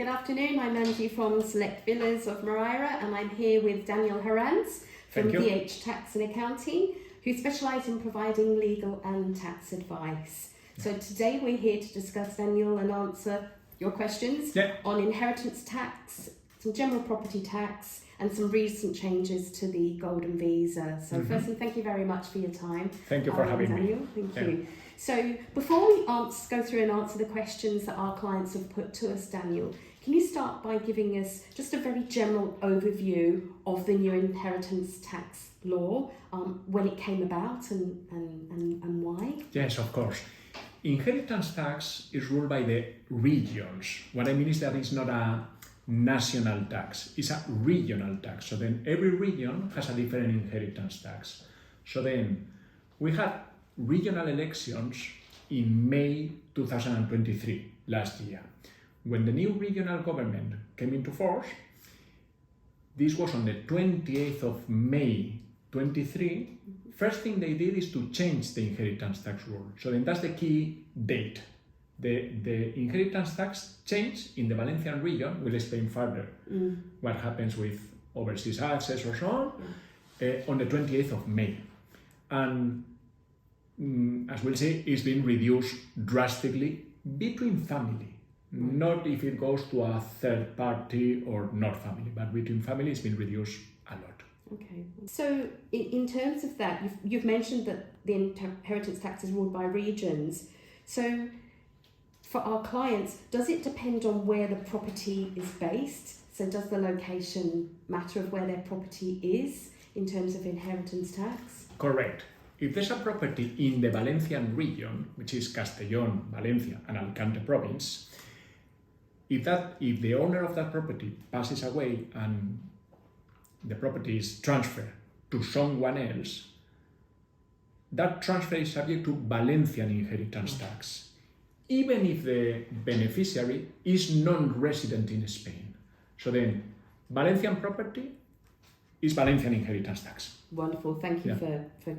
Good afternoon. I'm Angie from Select Villas of Moraira, and I'm here with Daniel Herranz from DH Tax and Accounting, who specialise in providing legal and tax advice. So today we're here to discuss, Daniel, and answer your questions on inheritance tax, some general property tax, and some recent changes to the Golden Visa. So firstly, thank you very much for your time. Thank you for having Daniel. me. Thank you. So before we go through and answer the questions that our clients have put to us, Daniel, can you start by giving us just a very general overview of the new inheritance tax law, when it came about and why? Yes, of course. Inheritance tax is ruled by the regions. What I mean is that it's not a national tax, it's a regional tax. So then every region has a different inheritance tax. So then we had regional elections in May 2023, last year. When the new regional government came into force, this was on the 28th of May 23, first thing they did is to change the inheritance tax rule. So then that's the key date. The inheritance tax change in the Valencian region. We'll explain further what happens with overseas access or so on the 28th of May. And as we'll see, it's been reduced drastically between family. Not if it goes to a third party or not family, but between family it's been reduced a lot. Okay. So in terms of that, you've mentioned that the inheritance tax is ruled by regions. So for our clients, does it depend on where the property is based? So does the location matter of where their property is in terms of inheritance tax? Correct. If there's a property in the Valencian region, which is Castellón, Valencia and Alicante province, if the owner of that property passes away and the property is transferred to someone else, that transfer is subject to Valencian inheritance tax, even if the beneficiary is non-resident in Spain. So then, Valencian property is Valencian inheritance tax. Wonderful, thank you for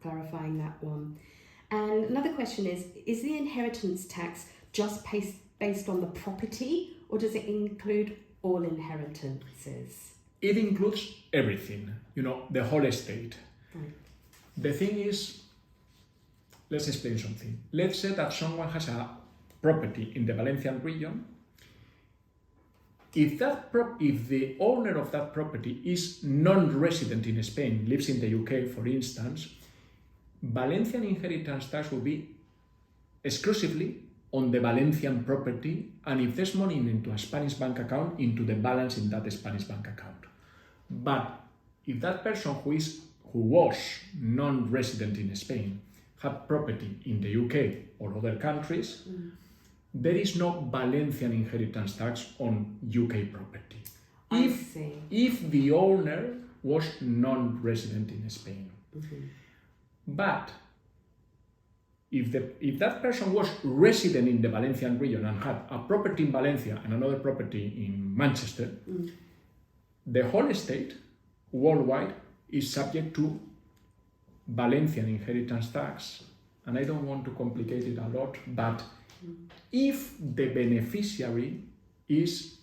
clarifying that one. And another question is the inheritance tax just based on the property, or does it include all inheritances? It includes everything, the whole estate. Right. The thing is, let's explain something. Let's say that someone has a property in the Valencian region. If the owner of that property is non-resident in Spain, lives in the UK, for instance, Valencian inheritance tax will be exclusively on the Valencian property, and if there's money into a Spanish bank account, into the balance in that Spanish bank account. But if that person who was non-resident in Spain had property in the UK or other countries, there is no Valencian inheritance tax on UK property. If the owner was non-resident in Spain. But if that person was resident in the Valencian region and had a property in Valencia and another property in Manchester, the whole estate worldwide is subject to Valencian inheritance tax. And I don't want to complicate it a lot, but if the beneficiary is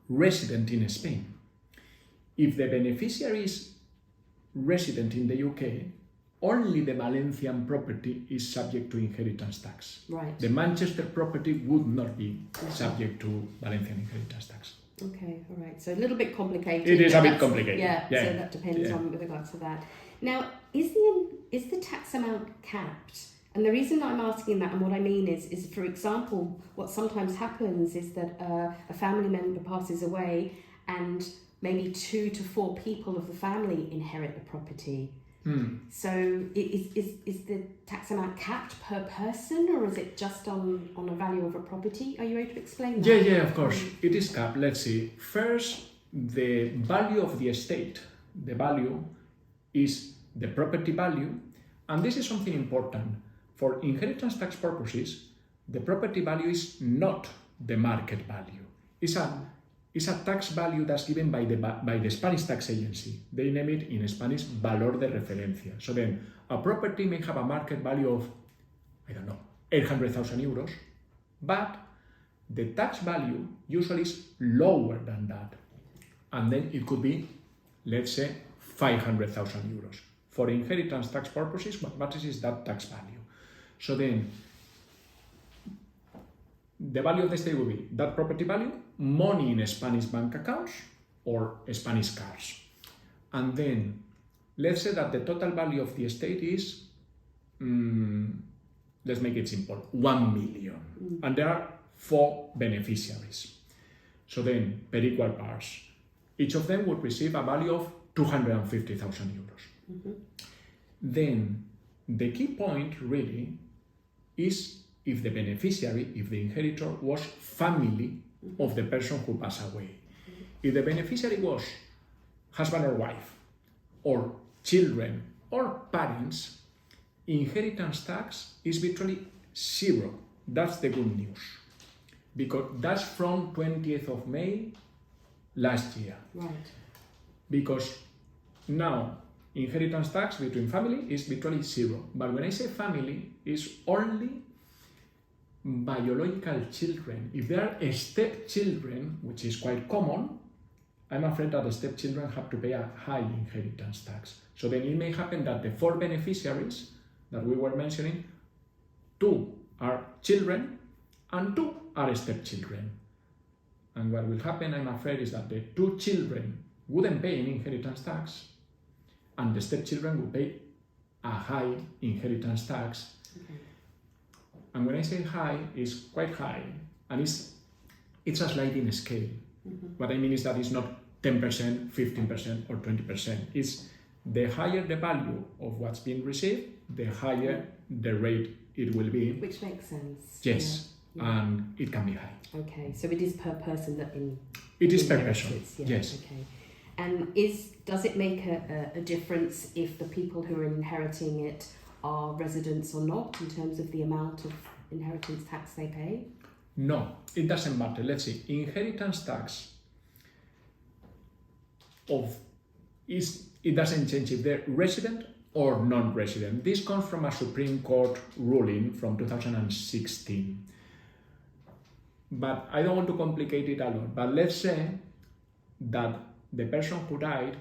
resident in Spain, if the beneficiary is resident in the UK, only the Valencian property is subject to inheritance tax. Right. The Manchester property would not be subject to Valencian inheritance tax. Okay, all right. So a little bit complicated. It is a bit complicated. Yeah, so that depends on with regards to that. Now, is the tax amount capped? And the reason I'm asking that, and what I mean is, for example, what sometimes happens is that a family member passes away and maybe 2 to 4 people of the family inherit the property. So is the tax amount capped per person, or is it just on a value of a property? Are you able to explain that? Yeah, of course. It is capped. Let's see. First, the value of the estate. The value is the property value. And this is something important. For inheritance tax purposes, the property value is not the market value. It's a tax value that's given by the Spanish tax agency. They name it in Spanish valor de referencia. So then a property may have a market value of, 800,000 euros, but the tax value usually is lower than that. And then it could be, let's say, 500,000 euros. For inheritance tax purposes, what matters is that tax value. So then, the value of the estate will be that property value, money in Spanish bank accounts or Spanish cars. And then, let's say that the total value of the estate is, let's make it simple, 1 million. And there are 4 beneficiaries. So then, per equal parts, each of them would receive a value of 250,000 euros. Then, the key point really is if the beneficiary, if the inheritor was family of the person who passed away. If the beneficiary was husband or wife, or children, or parents, inheritance tax is virtually 0. That's the good news. Because that's from 20th of May last year. Right. Because now inheritance tax between family is virtually 0. But when I say family, it's only biological children. If there are stepchildren, which is quite common, I'm afraid that the stepchildren have to pay a high inheritance tax. So then it may happen that the 4 beneficiaries that we were mentioning, 2 are children and 2 are stepchildren. And what will happen, I'm afraid, is that the 2 children wouldn't pay any inheritance tax, and the stepchildren will pay a high inheritance tax. Okay. And when I say high, it's quite high, and it's a sliding scale. What I mean is that it's not 10%, 15%, or 20%. It's the higher the value of what's being received, the higher the rate it will be. Which makes sense. Yes, yeah. And it can be high. Okay, so it is per person that it is per person. Yeah. Yes. Okay. And does it make a difference if the people who are inheriting it are residents or not in terms of the amount of inheritance tax they pay? No, it doesn't matter. Let's see. Inheritance tax it doesn't change if they're resident or non-resident. This comes from a Supreme Court ruling from 2016. But I don't want to complicate it a lot. But let's say that the person who died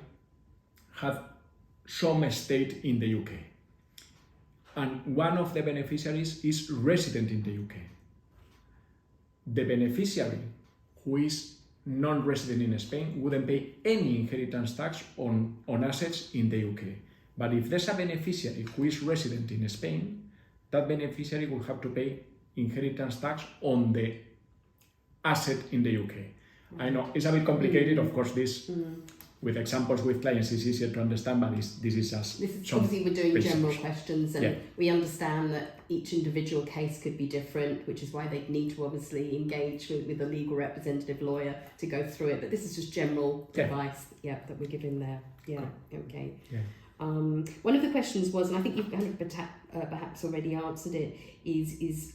had some estate in the UK, and one of the beneficiaries is resident in the UK. The beneficiary who is non-resident in Spain wouldn't pay any inheritance tax on assets in the UK. But if there's a beneficiary who is resident in Spain, that beneficiary will have to pay inheritance tax on the asset in the UK. I know it's a bit complicated, of course. This with examples with clients is easier to understand, but this is just obviously we're doing basics. General questions, and we understand that each individual case could be different, which is why they need to obviously engage with a legal representative lawyer to go through it. But this is just general advice, that we're giving there. Yeah, okay. Yeah. One of the questions was, and I think you've kind of perhaps already answered it, is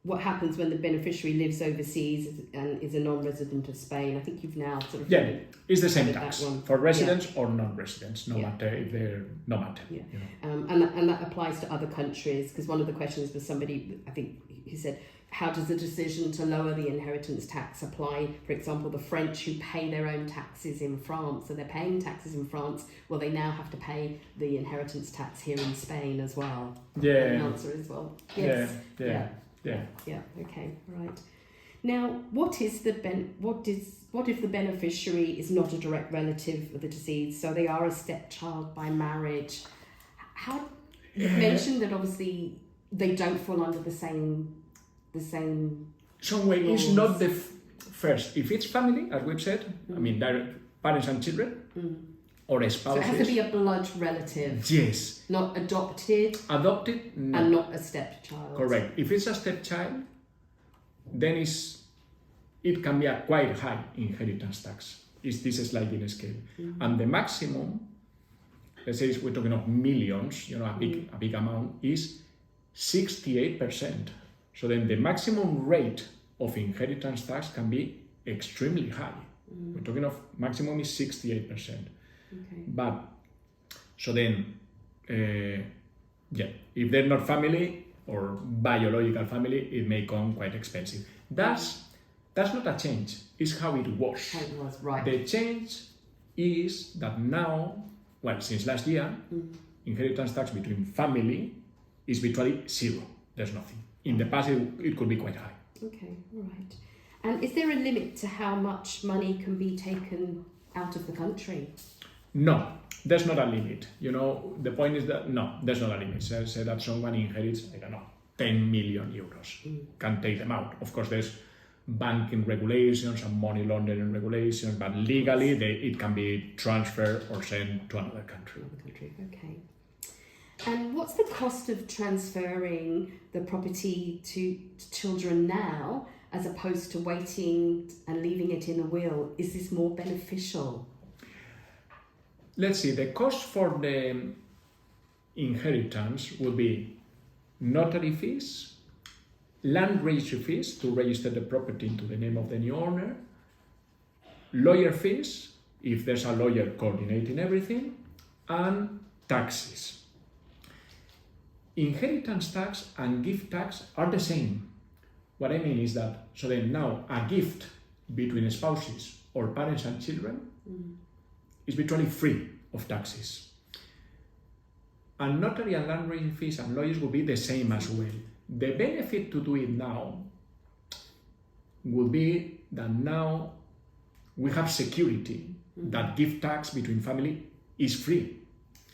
what happens when the beneficiary lives overseas and is a non-resident of Spain? I think you've now sort of... Yeah, it's the same tax for residents or non-residents, no matter if they're no matter. Yeah. You know. And that applies to other countries, because one of the questions was somebody, I think he said, how does the decision to lower the inheritance tax apply? For example, the French who pay their own taxes in France, so they're paying taxes in France, well, they now have to pay the inheritance tax here in Spain as well. Yeah. And the answer is, well, yes. Yeah. Okay. Right. Now, what if the beneficiary is not a direct relative of the deceased, so they are a stepchild by marriage? You mentioned that obviously they don't fall under the same. Some way rules. It's not the first. If it's family, as we've said, I mean, direct parents and children, or a spouse. So it has to be a blood relative. Yes. Not adopted. Adopted, no. And not a stepchild. Correct. If it's a stepchild, then it can be a quite high inheritance tax. Is this a sliding scale? And the maximum, let's say we're talking of millions, a big amount, is 68%. So then the maximum rate of inheritance tax can be extremely high. We're talking of maximum is 68%. Okay. But, so then, if they're not family, or biological family, it may come quite expensive. That's not a change, it's how it was. How it was, right. The change is that now, well, since last year, inheritance tax between family is virtually zero. There's nothing. In the past, it could be quite high. Okay, all right. And is there a limit to how much money can be taken out of the country? No, there's not a limit. The point is that no, there's not a limit. Say that someone inherits, I don't know, 10 million euros, can take them out. Of course, there's banking regulations and money laundering regulations, but legally it can be transferred or sent to another country. Okay. And what's the cost of transferring the property to children now, as opposed to waiting and leaving it in a will? Is this more beneficial? Let's see, the cost for the inheritance will be notary fees, land registry fees to register the property into the name of the new owner, lawyer fees, if there's a lawyer coordinating everything, and taxes. Inheritance tax and gift tax are the same. What I mean is that, so then now a gift between spouses or parents and children is virtually free of taxes. And notary and land registry fees and lawyers will be the same as well. The benefit to do it now would be that now we have security that gift tax between family is free.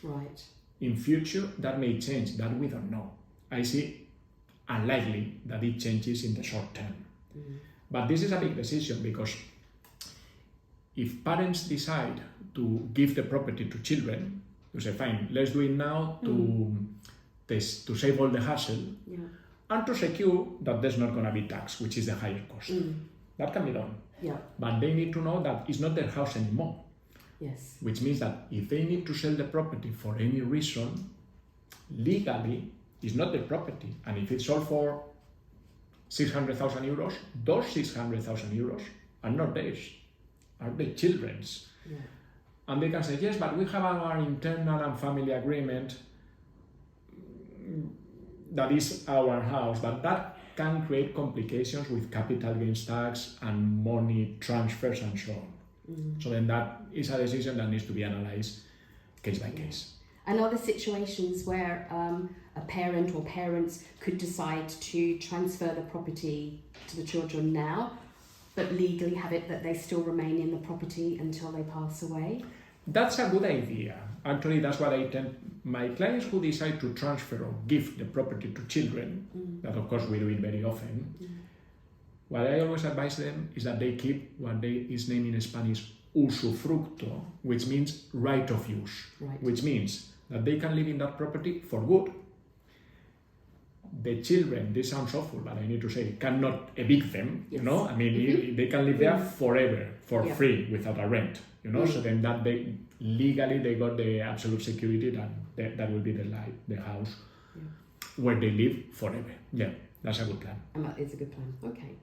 Right. In future, that may change, that we don't know. I see unlikely that it changes in the short term. But this is a big decision, because if parents decide to give the property to children, you say, fine, let's do it now to save all the hassle and to secure that there's not going to be tax, which is the higher cost. That can be done. Yeah. But they need to know that it's not their house anymore. Yes. Which means that if they need to sell the property for any reason, legally, it's not their property. And if it's sold for 600,000 euros, those 600,000 euros are not theirs, are the children's. Yeah. And they can say, yes, but we have our internal and family agreement that is our house, but that can create complications with capital gains tax and money transfers and so on. So then that is a decision that needs to be analysed case by case. And are there situations where a parent or parents could decide to transfer the property to the children now, but legally have it that they still remain in the property until they pass away? That's a good idea. Actually, that's what I tend. My clients who decide to transfer or give the property to children, that of course we do it very often, what I always advise them is that they keep what is named in Spanish usufructo, which means right of use, which means that they can live in that property for good. The children, this sounds awful, but I need to say, cannot evict them, you know? I mean, they can live there forever, for free, without a rent, you know? So then that legally they got the absolute security that will be the house where they live forever. Yeah, that's a good plan. And that is a good plan, okay.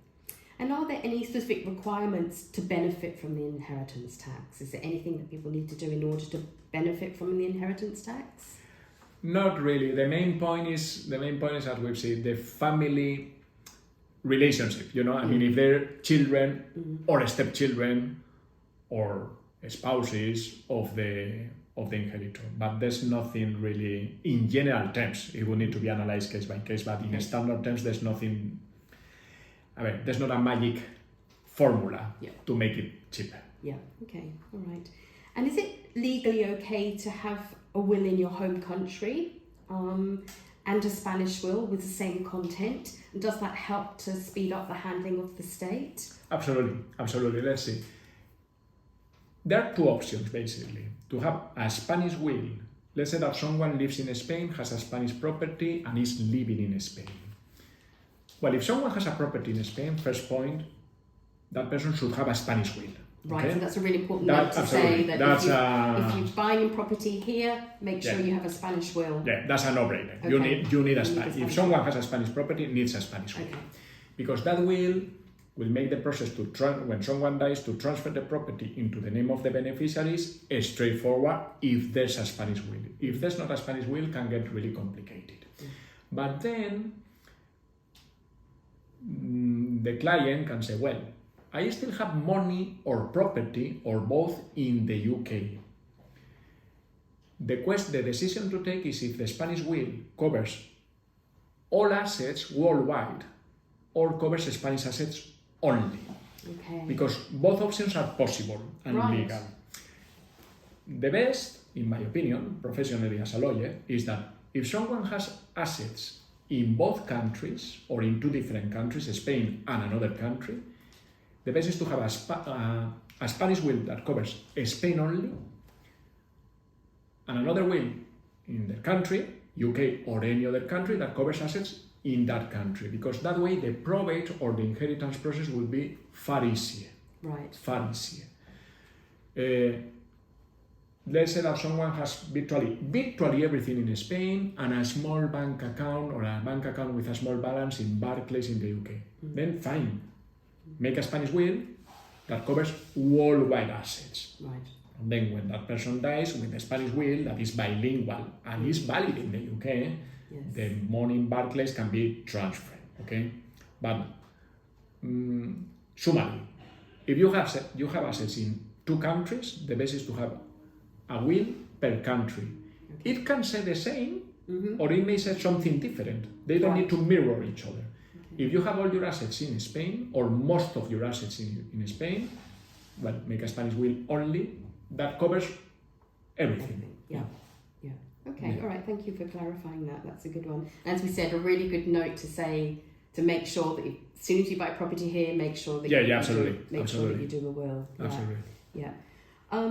And are there any specific requirements to benefit from the inheritance tax? Is there anything that people need to do in order to benefit from the inheritance tax? Not really. The main point is, as we've said, the family relationship. You know, I mean, if they're children or stepchildren or spouses of the inheritor, but there's nothing really in general terms. It will need to be analysed case by case, but in standard terms, there's nothing. I mean, there's not a magic formula to make it cheaper. Yeah. Okay. All right. And is it legally okay to have a will in your home country and a Spanish will with the same content? And does that help to speed up the handling of the state? Absolutely. Absolutely. Let's see. There are two options, basically. To have a Spanish will. Let's say that someone lives in Spain, has a Spanish property, and is living in Spain. Well, if someone has a property in Spain, first point, that person should have a Spanish will. Right, okay? so that's a really important note to say that if you're buying a property here, make sure you have a Spanish will. Yeah, that's a no-brainer. Okay. You need a Spanish. If someone has a Spanish property, it needs a Spanish will. Okay. Because that will make the process when someone dies to transfer the property into the name of the beneficiaries straightforward if there's a Spanish will. If there's not a Spanish will, it can get really complicated. But then the client can say, well, I still have money or property or both in the UK. The decision to take is if the Spanish will covers all assets worldwide or covers Spanish assets only. Okay. Because both options are possible and legal. The best, in my opinion, professionally as a lawyer, is that if someone has assets in both countries or in two different countries, Spain and another country, the best is to have a Spanish will that covers Spain only and another will in the country, UK or any other country, that covers assets in that country, because that way the probate or the inheritance process will be far easier. Right. Far easier. Let's say that someone has virtually everything in Spain and a small bank account or a bank account with a small balance in Barclays in the UK. Then fine, make a Spanish will that covers worldwide assets. Right. And then when that person dies with a Spanish will that is bilingual and is valid in the UK, the money in Barclays can be transferred. Okay, but summary, if you have assets in two countries, the best is to have a will per country. Okay. It can say the same, or it may say something different. They don't need to mirror each other. Okay. If you have all your assets in Spain, or most of your assets in Spain, well, make a Spanish will only that covers everything. Yeah. Okay, all right, thank you for clarifying that. That's a good one. As we said, a really good note to say, to make sure that as soon as you buy property here, make sure that absolutely. Sure that you do a will. Absolutely. Yeah. I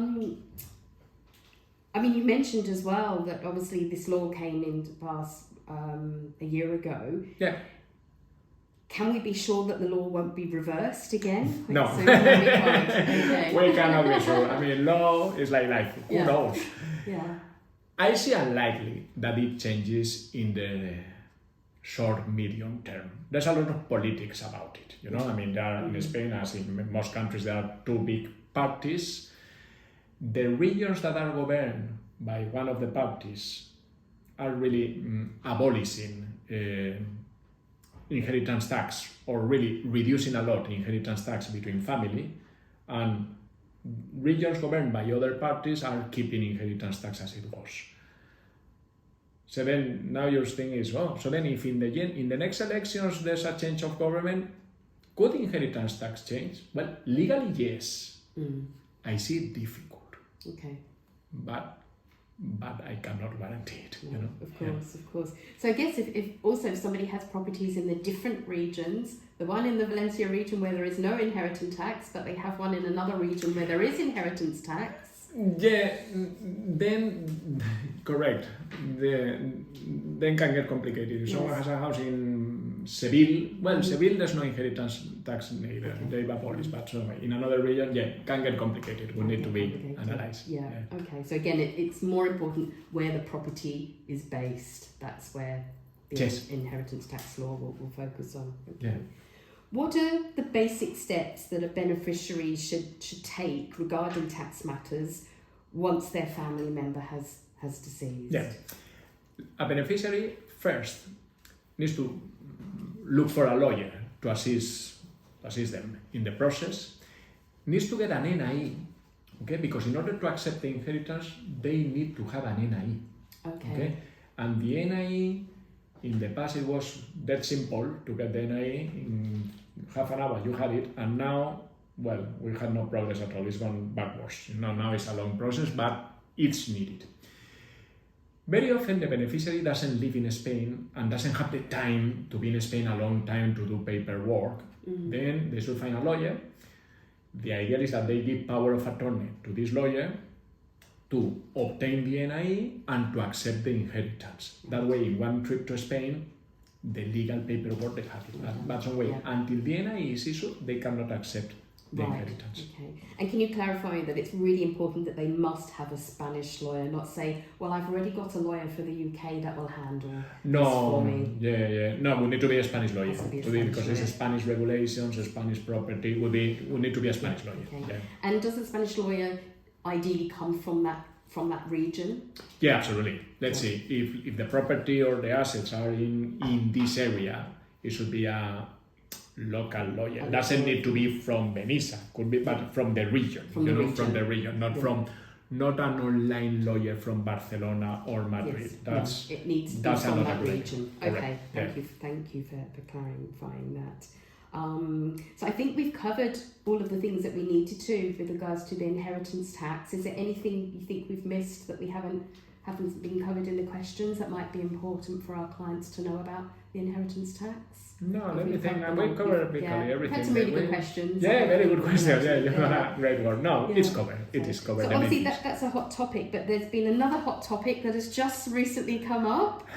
mean, you mentioned as well that obviously this law came into pass a year ago. Yeah. Can we be sure that the law won't be reversed again? No. So okay. We cannot be sure. I mean, law is like life. Who knows? Yeah. I see unlikely that it changes in the short, medium term. There's a lot of politics about it. You know, I mean, there are in Spain, as in most countries, there are two big parties. The regions that are governed by one of the parties are really abolishing inheritance tax, or really reducing a lot inheritance tax between family, and regions governed by other parties are keeping inheritance tax as it was. So then now your thing is, so then if in the next elections there's a change of government, could inheritance tax change? Well, legally yes. I see it difficult. Okay. But I cannot guarantee it. No, of course. So I guess if somebody has properties in the different regions, the one in the Valencia region where there is no inheritance tax, but they have one in another region where there is inheritance tax. Yeah, then correct. Then can get complicated. If someone has a house in Seville, Seville there's no inheritance tax neither. They abolish, but so in another region, can get complicated. Will need to be analysed. Yeah. Okay. So again, it's more important where the property is based. That's where the inheritance tax law will focus on. Okay. Yeah. What are the basic steps that a beneficiary should take regarding tax matters once their family member has deceased? Yeah. A beneficiary first needs to look for a lawyer to assist them in the process, needs to get an NIE, okay? Because in order to accept the inheritance, they need to have an NIE. Okay? And the NIE, in the past it was that simple to get the NIE. In half an hour you had it, and now, we had no progress at all. It's gone backwards. Now it's a long process, but it's needed. Very often the beneficiary doesn't live in Spain and doesn't have the time to be in Spain a long time to do paperwork. Then they should find a lawyer. The idea is that they give power of attorney to this lawyer to obtain the NIE and to accept the inheritance. That way, in one trip to Spain, the legal paperwork they have it. But some way, until the NIE is issued, they cannot accept the inheritance. Okay. And can you clarify that it's really important that they must have a Spanish lawyer, not say, I've already got a lawyer for the UK that will handle this for me. No, we need to be a Spanish lawyer. Because it's Spanish regulations, Spanish property, we need to be a Spanish lawyer. Okay. Yeah. And does a Spanish lawyer ideally come from that region? Yeah, absolutely. Let's see, if the property or the assets are in this area, it should be a local lawyer. Doesn't need to be from Benissa, could be, but from the region. From the region, not an online lawyer from Barcelona or Madrid. Yes, it needs to be from that region. Okay, thank you for clarifying that. So I think we've covered all of the things that we needed to with regards to the inheritance tax. Is there anything you think we've missed that we haven't been covered in the questions that might be important for our clients to know about the inheritance tax? No, let me think. We covered basically everything. Had some really good questions. Yeah, very good questions. Yeah, you've done a great work. No, it's covered. It is covered. So obviously that's a hot topic, but there's been another hot topic that has just recently come up.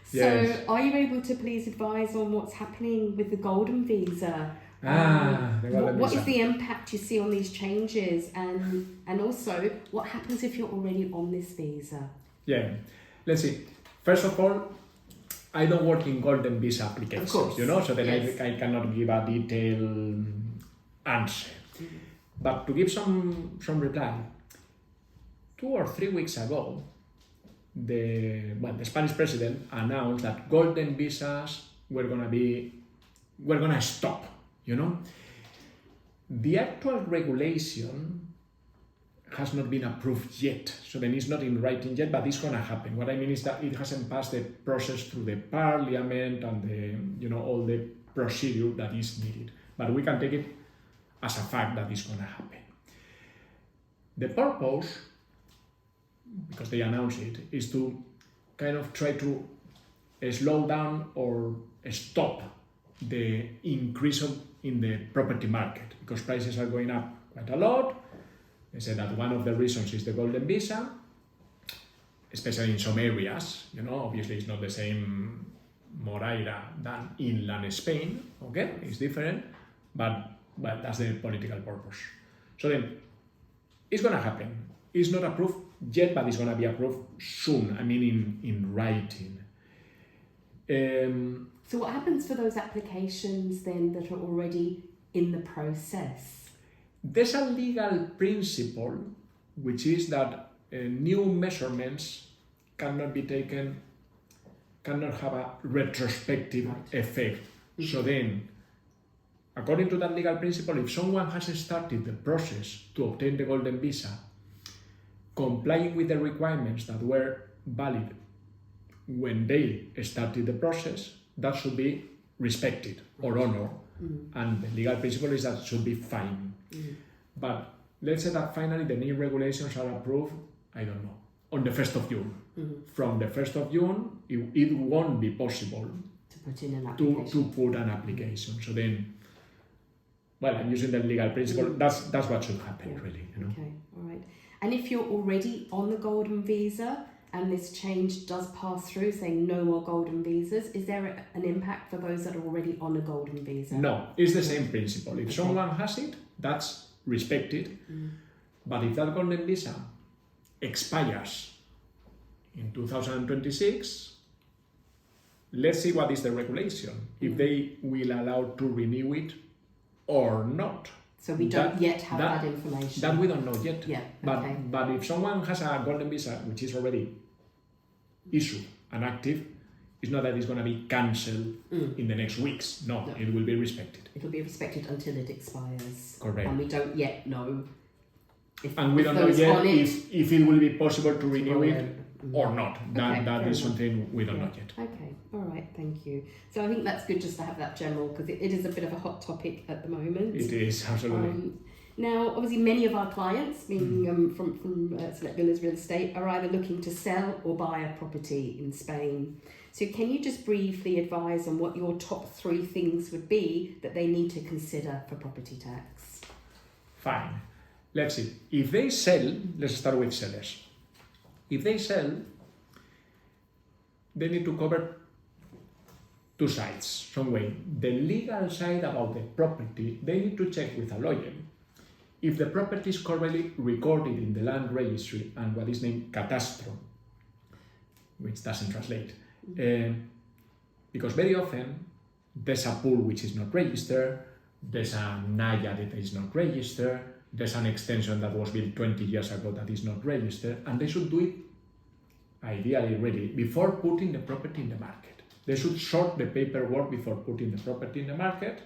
So are you able to please advise on what's happening with the golden visa? What is the impact you see on these changes, and also what happens if you're already on this visa? Yeah, let's see. First of all, I don't work in golden visa applications, so then I cannot give a detailed answer. But to give some reply, 2 or 3 weeks ago, the Spanish president announced that golden visas were gonna stop. The actual regulation has not been approved yet, so then it's not in writing yet, but it's gonna happen. What I mean is that it hasn't passed the process through the parliament and the all the procedure that is needed. But we can take it as a fact that it's gonna happen. The purpose, because they announced it, is to kind of try to slow down or stop the increase in the property market, because prices are going up quite a lot. They said that one of the reasons is the golden visa, especially in some areas. Obviously it's not the same Moraira than inland Spain. Okay, it's different, but that's the political purpose. So then, it's gonna happen. It's not approved yet, but it's gonna be approved soon. I mean, in writing. So what happens for those applications then that are already in the process? There's a legal principle, which is that new measurements cannot have a retrospective effect. So then, according to that legal principle, if someone has started the process to obtain the golden visa, complying with the requirements that were valid when they started the process, that should be respected or honored. And the legal principle is that it should be fine. But let's say that finally the new regulations are approved, I don't know, on the 1st of June. From the 1st of June, it won't be possible to put in an application. To put an application. So then, I'm using the legal principle. That's what should happen, really. Okay, all right. And if you're already on the golden visa and this change does pass through, saying no more golden visas, is there an impact for those that are already on a golden visa? No, it's the same principle. If someone has it, that's respected. But if that golden visa expires in 2026, let's see what is the regulation, if they will allow to renew it or not. So we don't yet have that information. That we don't know yet. Yeah. But if someone has a golden visa which is already issued and active, it's not that it's going to be cancelled in the next weeks. No, it will be respected. It will be respected until it expires. Correct. And we don't yet know if it will be possible to renew it or not. That is something we don't know yet. Okay, all right, thank you. So I think that's good just to have that general, because it is a bit of a hot topic at the moment. It is, absolutely. Now, obviously, many of our clients, being from Select Villas Real Estate, are either looking to sell or buy a property in Spain. So can you just briefly advise on what your top 3 things would be that they need to consider for property tax? Fine. Let's see. If they sell, let's start with sellers. If they sell, they need to cover 2 sides, some way. The legal side about the property, they need to check with a lawyer if the property is correctly recorded in the land registry and what is named catastro, which doesn't translate. Because very often there's a pool which is not registered, there's a Naya that is not registered, there's an extension that was built 20 years ago that is not registered, and they should do it ideally ready before putting the property in the market. They should sort the paperwork before putting the property in the market.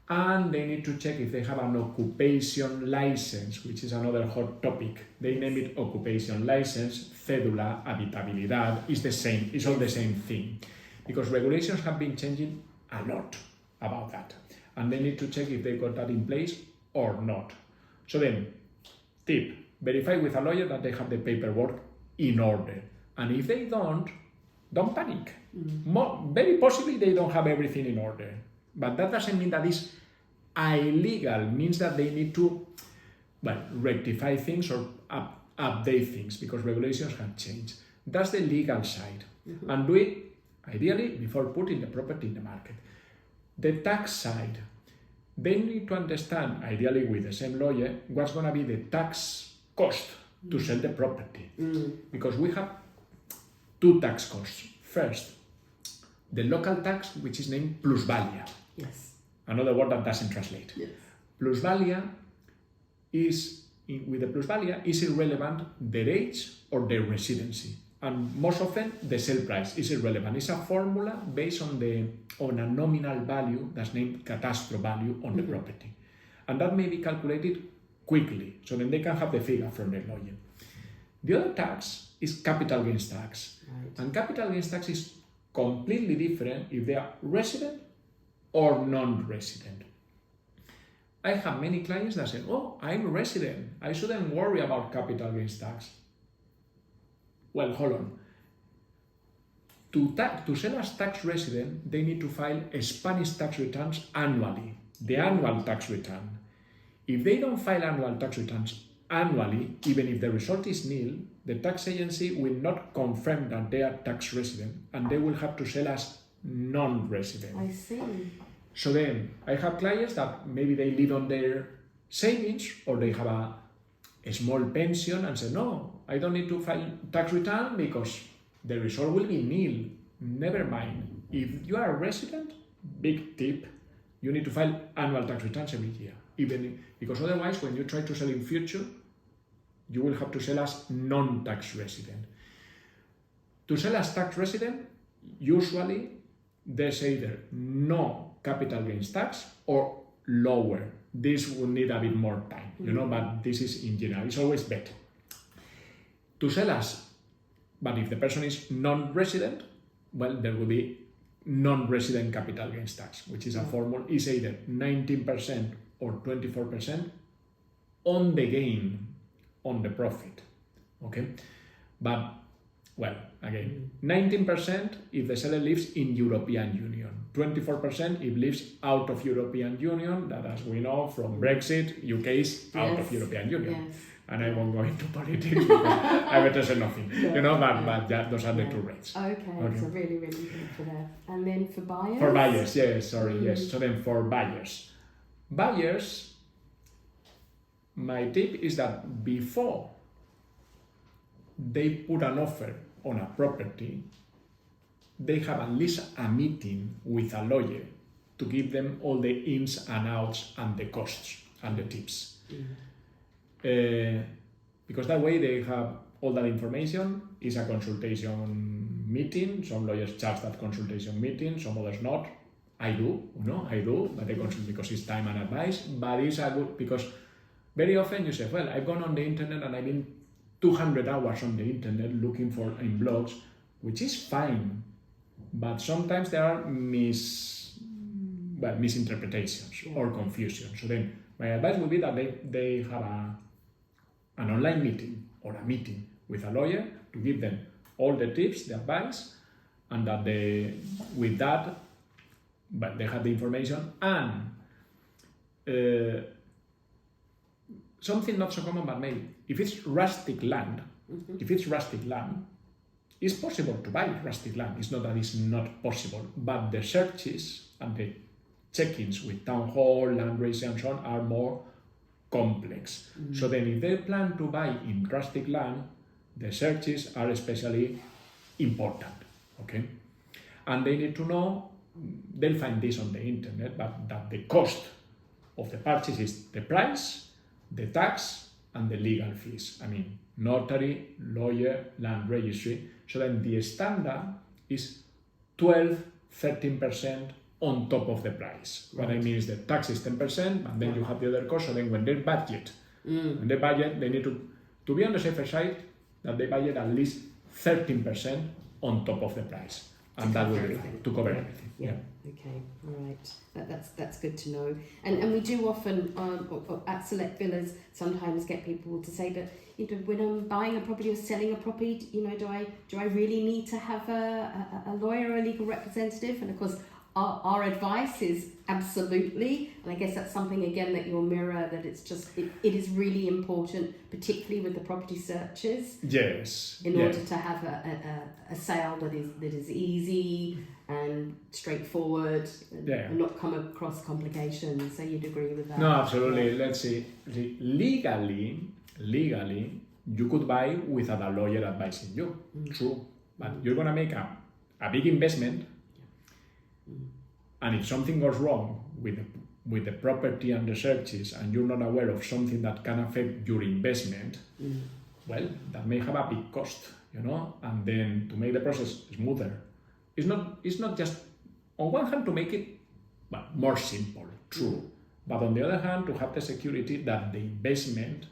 And they need to check if they have an occupation license, which is another hot topic. They name it occupation license, cédula, habitabilidad, it's the same, it's all the same thing. Because regulations have been changing a lot about that. And they need to check if they got that in place or not. So then, tip, verify with a lawyer that they have the paperwork in order. And if they don't panic. Very possibly they don't have everything in order. But that doesn't mean that it's illegal. It means that they need to, rectify things or update things because regulations have changed. That's the legal side. And do it, ideally, before putting the property in the market. The tax side, they need to understand, ideally with the same lawyer, what's going to be the tax cost to sell the property. Because we have two tax costs. First, the local tax, which is named plusvalia. Yes. Another word that doesn't translate. Yes. Plusvalia is, with the plusvalia, is irrelevant their age or their residency. And most often, the sale price is irrelevant. It's a formula based on a nominal value that's named catastrophe value on the property. And that may be calculated quickly, so then they can have the figure from their lawyer. The other tax is capital gains tax. Right. And capital gains tax is completely different if they are resident or non-resident. I have many clients that say, oh, I'm resident, I shouldn't worry about capital gains tax. Well, hold on. To sell as tax resident, they need to file Spanish tax returns annually, the annual tax return. If they don't file annual tax returns annually, even if the result is nil, the tax agency will not confirm that they are tax resident and they will have to sell as non-resident. I see. So then, I have clients that maybe they live on their savings or they have a small pension and say, no, I don't need to file tax return because the result will be nil. Never mind. If you are a resident, big tip, you need to file annual tax returns every year. Because otherwise, when you try to sell in future, you will have to sell as non-tax resident. To sell as tax resident, usually there's either no capital gains tax or lower. This will need a bit more time, but this is in general. It's always better. To sell as, but if the person is non-resident, well, there will be non-resident capital gains tax, which is a formula, is either 19% or 24% on the gain, on the profit, okay? But, well, again, 19% if the seller lives in European Union, 24% if lives out of European Union, that as we know from Brexit, UK is out of European Union. Yes. And I won't go into politics because I better say nothing, but those are the two rates. Okay, so really, really good for that. And then for buyers? For buyers, yes. So then for buyers, my tip is that before they put an offer on a property, they have at least a meeting with a lawyer to give them all the ins and outs and the costs and the tips. Because that way they have all that information. It's a consultation meeting. Some lawyers charge that consultation meeting, some others not. I do, but they consult because it's time and advice. But it's a good, because very often you say, well, I've gone on the internet and I've been 200 hours on the internet looking for in blogs, which is fine, but sometimes there are misinterpretations or confusion. So then my advice would be that they have an online meeting or a meeting with a lawyer to give them all the tips, the advice, and that they have the information. And something not so common, but maybe if it's rustic land, it's possible to buy rustic land. It's not that it's not possible, but the searches and the check-ins with town hall, land registry and so on are more complex. So then if they plan to buy in rustic land, the searches are especially important, okay? And they need to know, they'll find this on the internet, but that the cost of the purchase is the price, the tax, and the legal fees. I mean, notary, lawyer, land registry. So then the standard is 12, 13% on top of the price. What I mean is the tax is 10%, and then you have the other cost. So then when they budget, they need to be on the safer side, that they budget at least 13% on top of the price. And that will be fine to cover everything. Yeah. Okay. All right. That's good to know. And we do often at Select Villas sometimes get people to say, but when I'm buying a property or selling a property, do I really need to have a lawyer or a legal representative? And of course, our advice is absolutely, and I guess that's something again that you'll mirror, that it's just it is really important, particularly with the property searches. Yes. In order to have a sale that is easy and straightforward and not come across complications. So you'd agree with that? No, absolutely. Let's see. Legally, you could buy without a lawyer advising you. True. But you're gonna make a big investment. And if something goes wrong with the property and the searches, and you're not aware of something that can affect your investment, well, that may have a big cost, and then to make the process smoother. It's not just, on one hand, to make it more simple, true, but on the other hand, to have the security that the investment,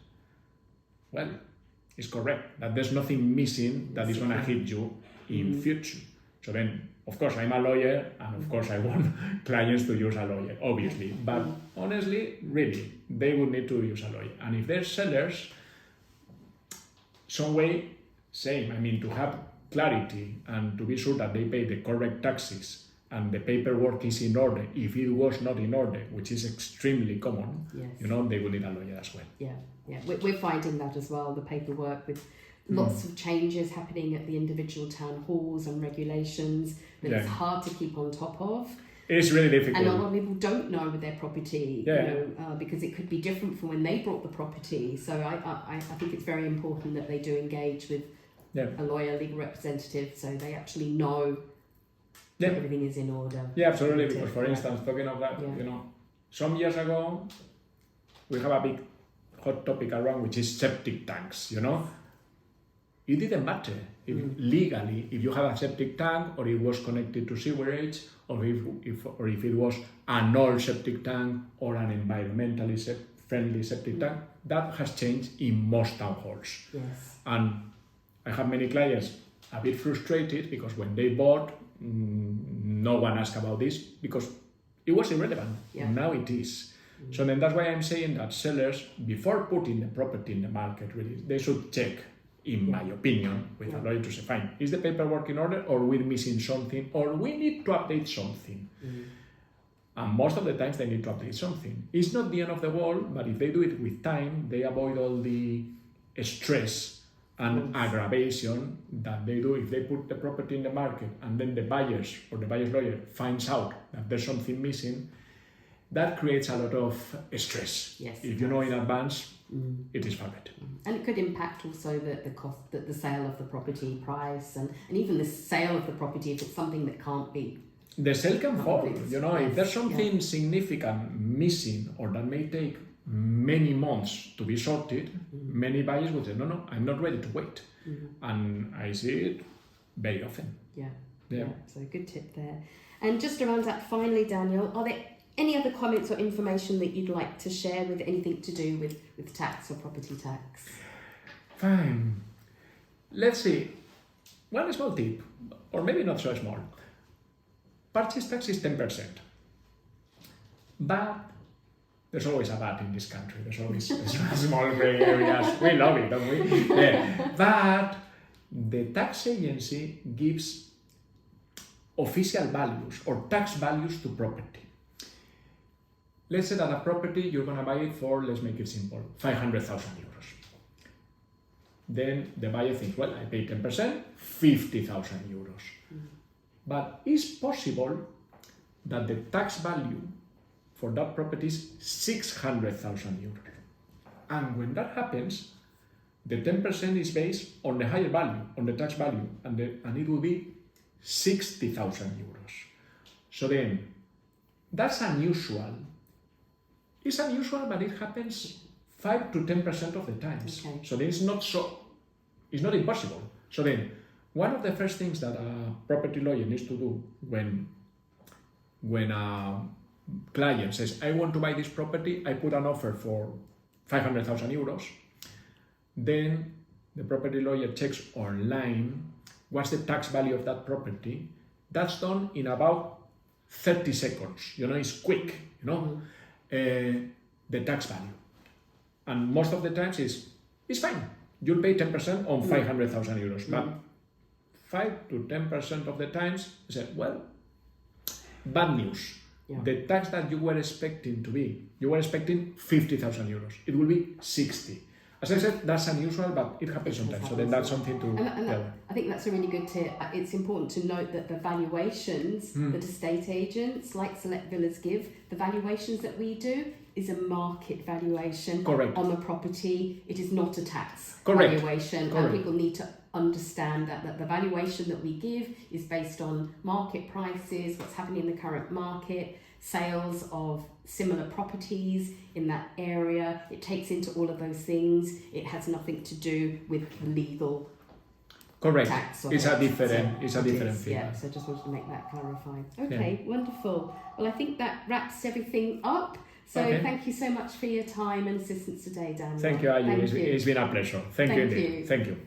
is correct, that there's nothing missing that is going to hit you in future. So then, of course, I'm a lawyer, and of course I want clients to use a lawyer, obviously. But honestly, really, they would need to use a lawyer. And if they're sellers, some way, same. I mean, to have clarity and to be sure that they pay the correct taxes and the paperwork is in order. If it was not in order, which is extremely common, they will need a lawyer as well. Yeah. We're finding that as well, the paperwork with lots of changes happening at the individual town halls and regulations that it's hard to keep on top of. It's really difficult. And a lot of people don't know with their property, because it could be different from when they bought the property. So I think it's very important that they do engage with a lawyer, legal representative, so they actually know that everything is in order. Yeah, absolutely. Because for instance, talking of that, some years ago, we have a big hot topic around, which is septic tanks, It didn't matter legally if you have a septic tank or it was connected to sewerage, or if it was an old septic tank or an environmentally friendly septic tank. That has changed in most town halls. Yes. And I have many clients a bit frustrated because when they bought, no one asked about this because it was irrelevant. Now it is. So then that's why I'm saying that sellers, before putting the property in the market, really, they should check, in my opinion, with a lawyer to say, fine, is the paperwork in order, or we're missing something, or we need to update something. And most of the times they need to update something. It's not the end of the world, but if they do it with time, they avoid all the stress and aggravation that they do if they put the property in the market and then the buyers or the buyer's lawyer finds out that there's something missing. That creates a lot of stress. Yes, if you know in advance, it is far better. And it could impact also the cost, the sale of the property price, and even the sale of the property if it's something that can't be. The sale can fall. If there's something significant missing or that may take many months to be sorted, many buyers will say, no, I'm not ready to wait. And I see it very often. Yeah. So good tip there. And just around that, finally, Daniel, are there any other comments or information that you'd like to share with anything to do with tax or property tax? Fine. Let's see. One small tip, or maybe not so small. Purchase tax is 10%. But there's always a but in this country. There's always small grey areas. We love it, don't we? Yeah. But the tax agency gives official values or tax values to property. Let's say that a property, you're going to buy it for, let's make it simple, 500,000 euros. Then the buyer thinks, well, I pay 10%, 50,000 euros. But it's possible that the tax value for that property is 600,000 euros. And when that happens, the 10% is based on the higher value, on the tax value, and it will be 60,000 euros. So then, that's unusual. It's unusual, but it happens 5 to 10% of the times. Okay. So then it's not impossible. So then, one of the first things that a property lawyer needs to do when a client says, I want to buy this property, I put an offer for 500,000 euros, then the property lawyer checks online what's the tax value of that property. That's done in about 30 seconds. It's quick, the tax value. And most of the times it's fine. You'll pay 10% on 500,000 euros. But 5 to 10% of the times, you say, well, bad news. Yeah. The tax that you were expecting you were expecting 50,000 euros. It will be 60. As I said, that's unusual, but it happens sometimes. So then that's something to... I think that's a really good tip. It's important to note that the valuations that estate agents like Select Villas give, the valuations that we do is a market valuation. Correct. On the property. It is not a tax Correct. valuation. Correct. And people need to understand that the valuation that we give is based on market prices, what's happening in the current market, sales of similar properties in that area. It takes into all of those things. It has nothing to do with the legal Correct. tax. It's a different thing. Yeah, so I just wanted to make that clarified. Okay, wonderful. Well, I think that wraps everything up. So thank you so much for your time and assistance today, Daniel. Thank you, Ayu. It's been a pleasure. Thank you indeed. Thank you.